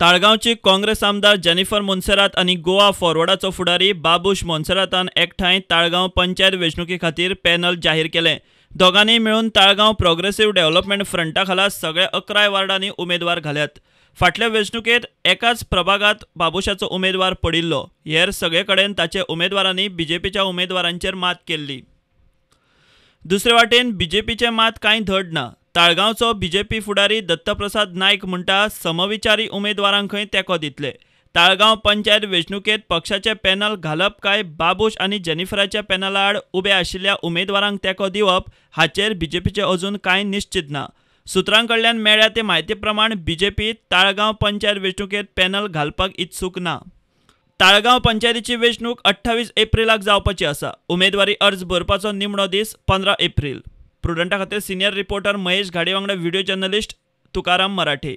ताळगांवची काँग्रेस आमदार जेनिफर मोन्सेरात आणि गोवा फॉरवर्डाचो फुडारी बाबूश मोन्सेरातान एकठांय ताळगांव पंचायत वेंचणुके खातीर पॅनल जाहीर केलें। दोगांनी मेळून ताळगांव प्रोग्रेसिव्ह डेव्हलपमेंट फ्रंटा खाला सगळ्या 11 वार्डांनी उमेदवार घाल्यात। फाटल्या वेंचणुकेत एकाच प्रभागात बाबूशाचो उमेदवार पडिल्लो। हेर सगळे कडेन ताचे उमेदवारांनी बीजेपीच्या उमेदवारांचेर मात केल्ली। दुसरे वाटेन बीजेपीचे मात कांय धड ना। ताळगांवचो बीजेपी फुडारी दत्तप्रसाद नायक म्हणटा समविचारी उमेदवारांकय तेंको दितले। ताळगांव पंचायत वेंचणुकेत पक्षाचे पॅनल घालप काय बाबूश आनी जेनिफराच्या पॅनला आड उबे आशिल्ल्या उमेदवारांक तेंको दिवप हाचेर बीजेपीचे अजून कांय निश्चित ना। सुत्रांकडल्यान मेळ्ळ्या ते म्हायती प्रमाण बीजेपी ताळगांव पंचायत वेंचणुकेत पॅनल घालपाक इत्सूक ना। ताळगांव पंचायतीची वेंचणूक 28 एप्रिलाक जावपाची आसा। उमेदवारी अर्ज भरपाचो निमणो दीस 15 एप्रिल। प्रुडंटा खातीर सिनियर रिपोर्टर महेश घाडे वांगडा व्हिडिओ जर्नलिस्ट तुकाराम मराठे।